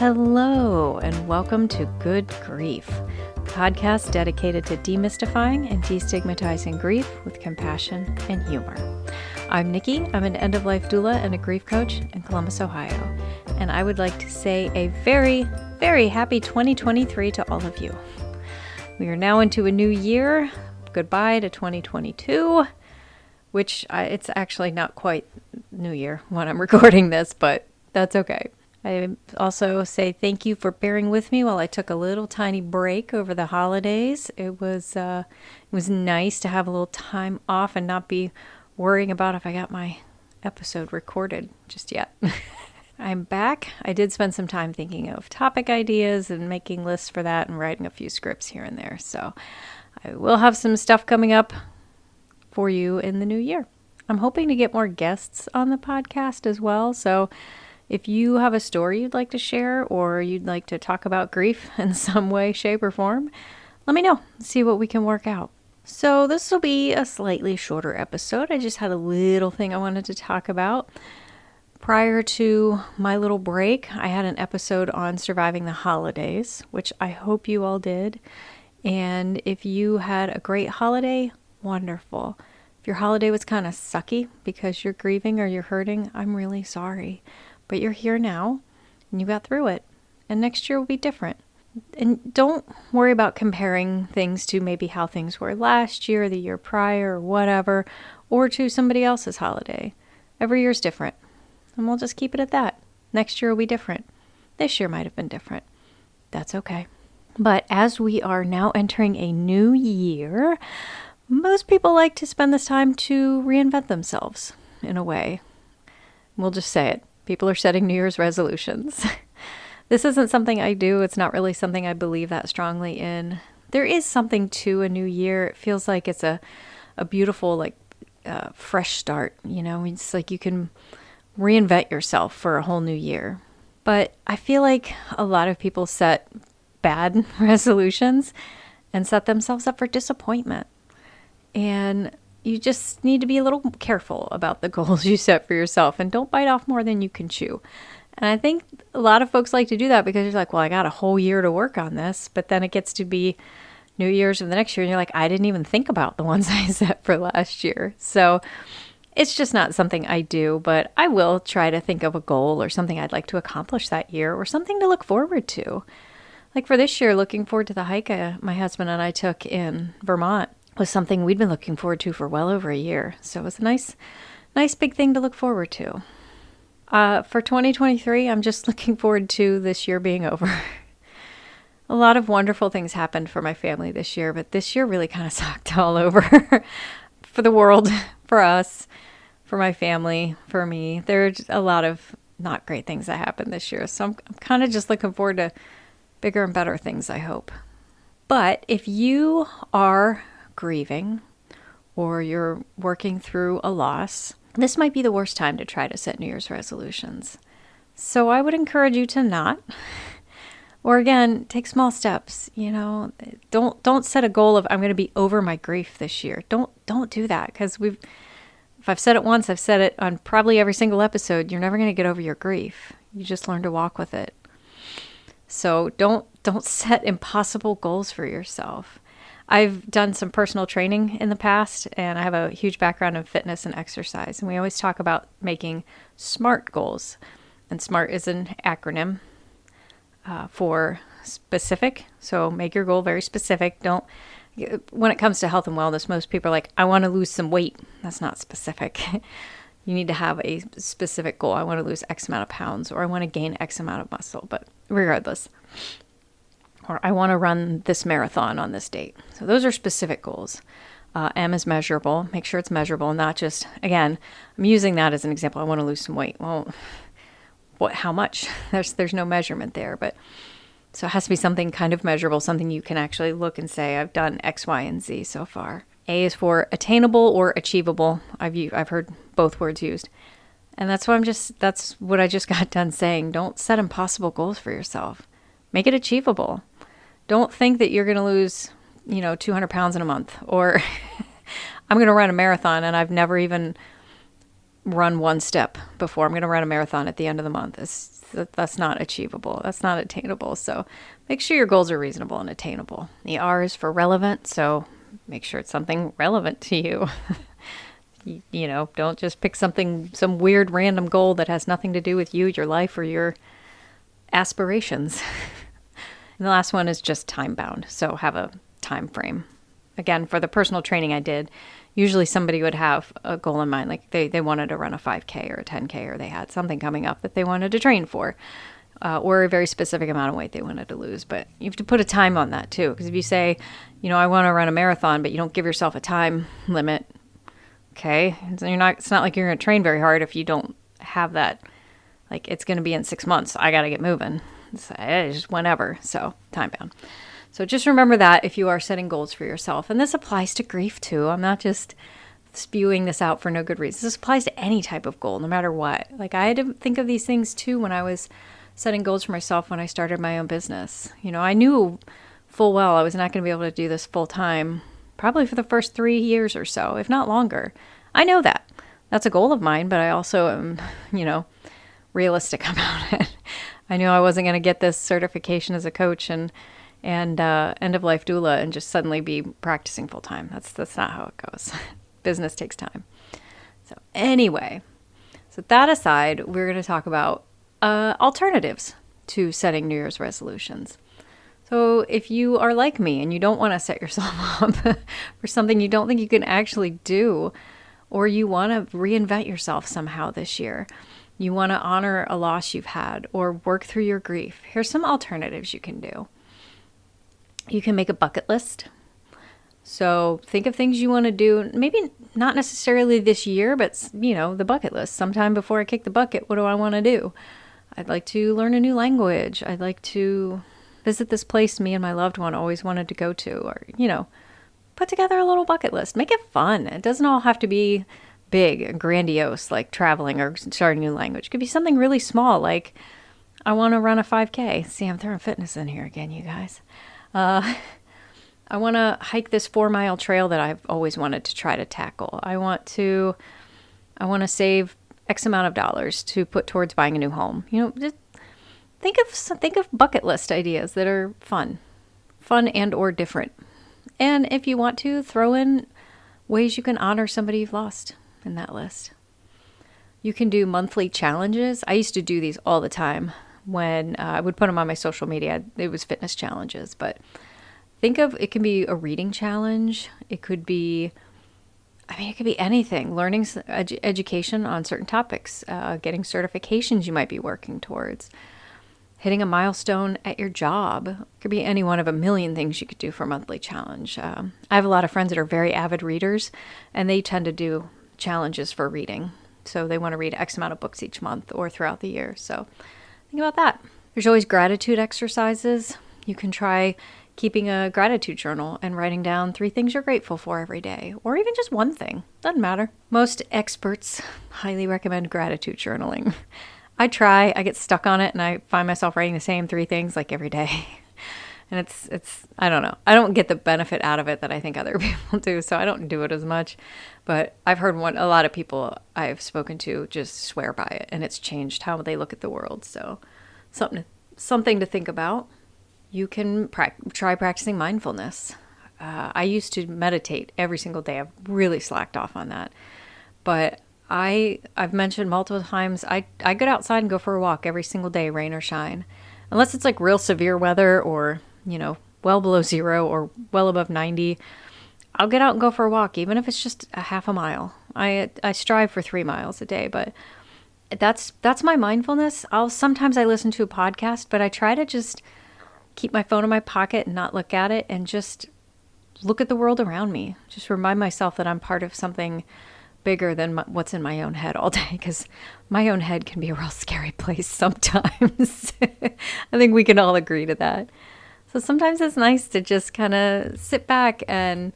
Hello, and welcome to Good Grief, a podcast dedicated to demystifying and destigmatizing grief with compassion and humor. I'm Nikki. I'm an end-of-life doula and a grief coach in Columbus, Ohio. And I would like to say a very, very happy 2023 to all of you. We are now into a new year. Goodbye to 2022, which it's actually not quite New Year when I'm recording this, but that's okay. I also say thank you for bearing with me while I took a little tiny break over the holidays. It was nice to have a little time off and not be worrying about if I got my episode recorded just yet. I'm back. I did spend some time thinking of topic ideas and making lists for that and writing a few scripts here and there. So I will have some stuff coming up for you in the new year. I'm hoping to get more guests on the podcast as well. So if you have a story you'd like to share or you'd like to talk about grief in some way, shape, or form, let me know. See what we can work out. So this will be a slightly shorter episode. I just had a little thing I wanted to talk about. Prior to my little break, I had an episode on surviving the holidays, which I hope you all did. And if you had a great holiday, wonderful. If your holiday was kind of sucky because you're grieving or you're hurting, I'm really sorry. But you're here now, and you got through it. And next year will be different. And don't worry about comparing things to maybe how things were last year, the year prior, or whatever, or to somebody else's holiday. Every year's different. And we'll just keep it at that. Next year will be different. This year might have been different. That's okay. But as we are now entering a new year, most people like to spend this time to reinvent themselves in a way. We'll just say it. People are setting New Year's resolutions. This isn't something I do. It's not really something I believe that strongly in. There is something to a new year. It feels like it's a beautiful, fresh start. You know, it's like you can reinvent yourself for a whole new year. But I feel like a lot of people set bad resolutions and set themselves up for disappointment. And you just need to be a little careful about the goals you set for yourself and don't bite off more than you can chew. And I think a lot of folks like to do that because you're like, well, I got a whole year to work on this. But then it gets to be New Year's of the next year and you're like, I didn't even think about the ones I set for last year. So it's just not something I do, but I will try to think of a goal or something I'd like to accomplish that year or something to look forward to. Like for this year, looking forward to the hike my husband and I took in Vermont was something we'd been looking forward to for well over a year. So it was a nice big thing to look forward to. For 2023, I'm just looking forward to this year being over. A lot of wonderful things happened for my family this year, but this year really kind of sucked all over for the world, for us, for my family, for me. There's a lot of not great things that happened this year. So I'm kind of just looking forward to bigger and better things, I hope. But if you are grieving or you're working through a loss, this might be the worst time to try to set New Year's resolutions. So I would encourage you to not. Or again, take small steps. You know, don't set a goal of I'm going to be over my grief this year. Don't do that because if I've said it once, I've said it on probably every single episode. You're never going to get over your grief. You just learn to walk with it. So don't set impossible goals for yourself. I've done some personal training in the past, and I have a huge background in fitness and exercise. And we always talk about making SMART goals. And SMART is an acronym for specific. So make your goal very specific. When it comes to health and wellness, most people are like, I want to lose some weight. That's not specific. You need to have a specific goal. I want to lose X amount of pounds, or I want to gain X amount of muscle. But regardless, or I want to run this marathon on this date. So those are specific goals. M is measurable. Make sure it's measurable, not just, again, I'm using that as an example. I want to lose some weight. Well, how much? There's no measurement there, but so it has to be something kind of measurable, something you can actually look and say, I've done X, Y, and Z so far. A is for attainable or achievable. I've heard both words used. And that's what I just got done saying. Don't set impossible goals for yourself. Make it achievable. Don't think that you're going to lose, 200 pounds in a month, or I'm going to run a marathon and I've never even run one step before I'm going to run a marathon at the end of the month. That's not achievable. That's not attainable. So make sure your goals are reasonable and attainable. The R is for relevant. So make sure it's something relevant to you. You know, don't just pick some weird random goal that has nothing to do with you, your life, or your aspirations. And the last one is just time bound. So have a time frame. Again, for the personal training I did, usually somebody would have a goal in mind, like they wanted to run a 5K or a 10K, or they had something coming up that they wanted to train for, or a very specific amount of weight they wanted to lose. But you have to put a time on that too, because if you say, you know, I want to run a marathon, but you don't give yourself a time limit, okay, so it's not like you're going to train very hard if you don't have that, like it's going to be in 6 months. I got to get moving. It's just whenever. So time bound. So just remember that if you are setting goals for yourself. And this applies to grief too. I'm not just spewing this out for no good reason. This applies to any type of goal, no matter what. Like I had to think of these things too when I was setting goals for myself when I started my own business. You know, I knew full well I was not going to be able to do this full time, probably for the first 3 years or so, if not longer. I know that. That's a goal of mine, but I also am, you know, realistic about it. I knew I wasn't going to get this certification as a coach and end-of-life doula and just suddenly be practicing full-time. That's not how it goes. Business takes time. So anyway, so that aside, we're going to talk about alternatives to setting New Year's resolutions. So if you are like me and you don't want to set yourself up for something you don't think you can actually do, or you want to reinvent yourself somehow this year, you want to honor a loss you've had or work through your grief, here's some alternatives you can do. You can make a bucket list. So think of things you want to do, maybe not necessarily this year, but, you know, the bucket list. Sometime before I kick the bucket, what do I want to do? I'd like to learn a new language. I'd like to visit this place me and my loved one always wanted to go to, or, you know, put together a little bucket list. Make it fun. It doesn't all have to be big and grandiose, like traveling or starting a new language. It could be something really small, like I want to run a 5K. See, I'm throwing fitness in here again, you guys. I want to hike this 4-mile trail that I've always wanted to try to tackle. I want to save X amount of dollars to put towards buying a new home. You know, just think of bucket list ideas that are fun and or different. And if you want to, throw in ways you can honor somebody you've lost in that list. You can do monthly challenges. I used to do these all the time when I would put them on my social media. It was fitness challenges, but think of, it can be a reading challenge. It could be anything. Learning education on certain topics, getting certifications you might be working towards, hitting a milestone at your job. It could be any one of a million things you could do for a monthly challenge. I have a lot of friends that are very avid readers, and they tend to do challenges for reading. So they want to read X amount of books each month or throughout the year. So think about that. There's always gratitude exercises. You can try keeping a gratitude journal and writing down 3 things you're grateful for every day, or even just one thing. Doesn't matter. Most experts highly recommend gratitude journaling. I get stuck on it, and I find myself writing the same 3 things like every day. And it's I don't know. I don't get the benefit out of it that I think other people do, so I don't do it as much. But I've heard a lot of people I've spoken to just swear by it, and it's changed how they look at the world. So something to think about. You can try practicing mindfulness. I used to meditate every single day. I've really slacked off on that. But I've mentioned multiple times, I get outside and go for a walk every single day, rain or shine. Unless it's like real severe weather or, you know, well below 0 or well above 90, I'll get out and go for a walk, even if it's just a half a mile. I strive for 3 miles a day, but that's my mindfulness. Sometimes I listen to a podcast, but I try to just keep my phone in my pocket and not look at it and just look at the world around me. Just remind myself that I'm part of something bigger than what's in my own head all day, because my own head can be a real scary place sometimes. I think we can all agree to that. So sometimes it's nice to just kind of sit back and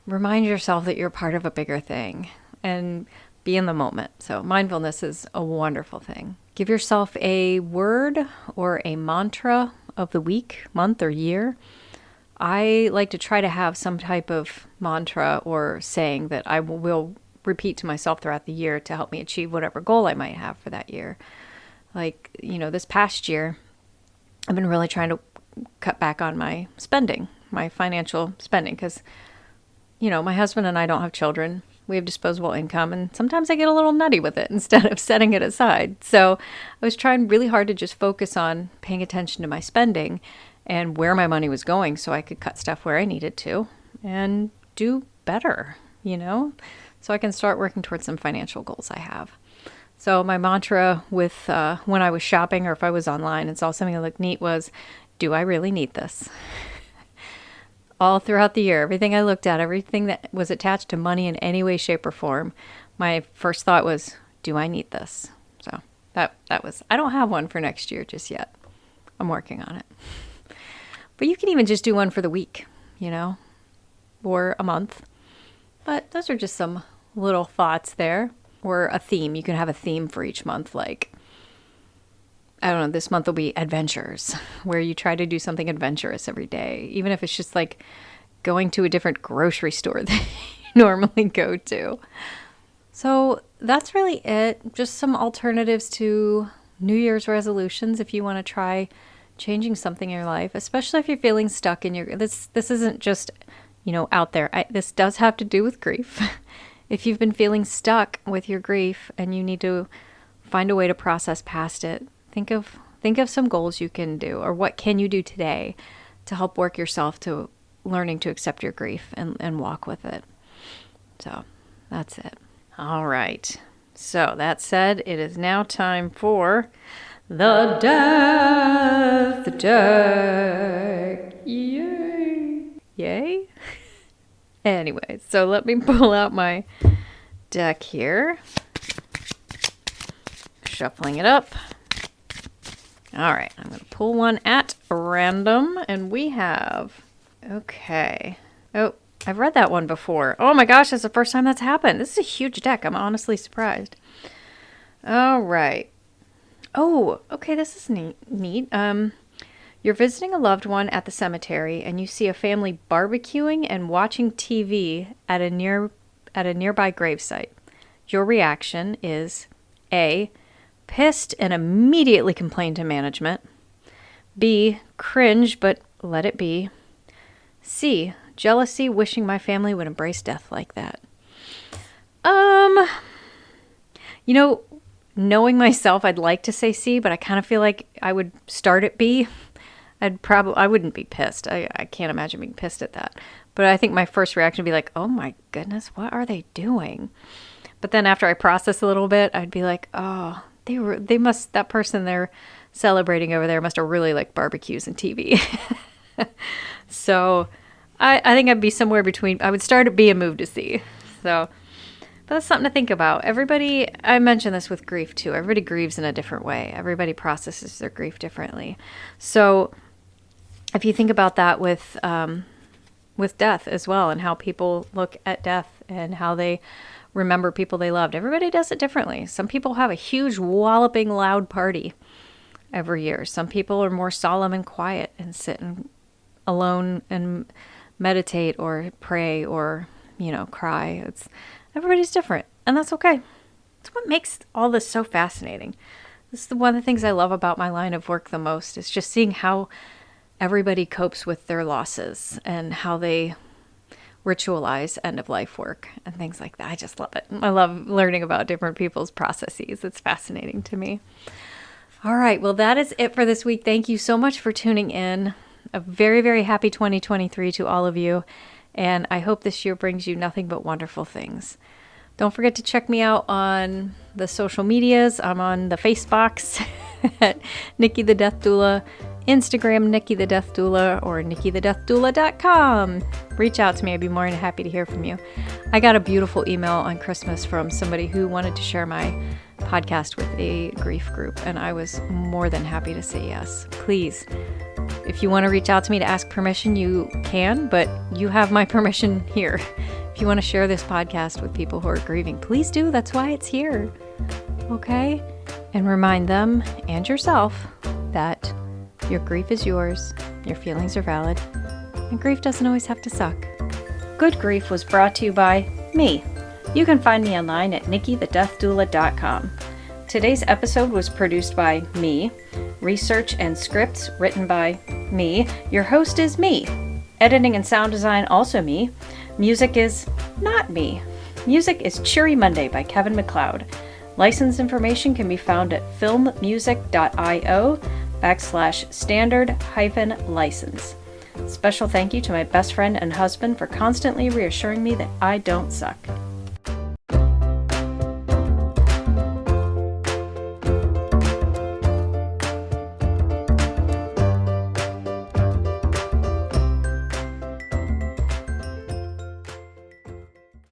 remind yourself that you're part of a bigger thing and be in the moment. So mindfulness is a wonderful thing. Give yourself a word or a mantra of the week, month, or year. I like to try to have some type of mantra or saying that I will repeat to myself throughout the year to help me achieve whatever goal I might have for that year. Like, this past year, I've been really trying to cut back on my spending, my financial spending, because, my husband and I don't have children. We have disposable income, and sometimes I get a little nutty with it instead of setting it aside. So I was trying really hard to just focus on paying attention to my spending and where my money was going so I could cut stuff where I needed to and do better, so I can start working towards some financial goals I have. So my mantra with when I was shopping or if I was online and saw something that looked neat was, do I really need this? All throughout the year, everything I looked at, everything that was attached to money in any way, shape, or form, my first thought was, do I need this? So that was, I don't have one for next year just yet. I'm working on it. But you can even just do one for the week, or a month. But those are just some little thoughts there. Or a theme. You can have a theme for each month, like, I don't know, this month will be adventures, where you try to do something adventurous every day, even if it's just like going to a different grocery store than you normally go to. So that's really it. Just some alternatives to New Year's resolutions if you want to try changing something in your life, especially if you're feeling stuck in your, this isn't just, out there. This does have to do with grief. If you've been feeling stuck with your grief and you need to find a way to process past it, think of some goals you can do, or what can you do today to help work yourself to learning to accept your grief and walk with it. So that's it. All right. So that said, it is now time for the Death Deck. Yay. Yay? Anyway, so let me pull out my deck here. Shuffling it up. All right, I'm going to pull one at random, and we have, okay. Oh, I've read that one before. Oh my gosh, that's the first time that's happened. This is a huge deck. I'm honestly surprised. All right. Oh, okay, this is neat. You're visiting a loved one at the cemetery, and you see a family barbecuing and watching TV at a nearby gravesite. Your reaction is A, pissed and immediately complain to management. B, cringe but let it be. C, jealousy, wishing my family would embrace death like that. Knowing myself, I'd like to say C, but I kind of feel like I would start at B. I wouldn't be pissed. I can't imagine being pissed at that. But I think my first reaction would be like, oh my goodness, what are they doing? But then after I process a little bit, I'd be like, oh, that person they're celebrating over there must have really liked barbecues and TV. So I think I'd be somewhere between, I would start at B and move to C. So, but that's something to think about. I mentioned this with grief too. Everybody grieves in a different way. Everybody processes their grief differently. So if you think about that with death as well, and how people look at death and how they remember people they loved, everybody does it differently. Some people have a huge walloping loud party every year. Some people are more solemn and quiet and sit alone and meditate or pray or, cry. Everybody's different, and that's okay. It's what makes all this so fascinating. This is one of the things I love about my line of work the most, is just seeing how everybody copes with their losses and how they ritualize end-of-life work and things like that. I just love it. I love learning about different people's processes. It's fascinating to me. All right, well, that is it for this week. Thank you so much for tuning in. A very, very happy 2023 to all of you, and I hope this year brings you nothing but wonderful things. Don't forget to check me out on the social medias. I'm on the Facebooks at Nikki the Death Doula, Instagram Nikki the Death Doula, or nikkithedeathdoula.com. Reach out to me. I'd be more than happy to hear from you. I got a beautiful email on Christmas from somebody who wanted to share my podcast with a grief group, and I was more than happy to say yes. Please, if you want to reach out to me to ask permission, you can, but you have my permission here. If you want to share this podcast with people who are grieving, please do. That's why it's here. Okay? And remind them and yourself that your grief is yours, your feelings are valid, and grief doesn't always have to suck. Good Grief was brought to you by me, You can find me online at nikkithedeathdoula.com. Today's episode was produced by me. Research and scripts written by me. Your host is me. Editing and sound design also me. Music is not me. Music is Cheery Monday by Kevin MacLeod. License information can be found at filmmusic.io/standard-license. Special thank you to my best friend and husband for constantly reassuring me that I don't suck.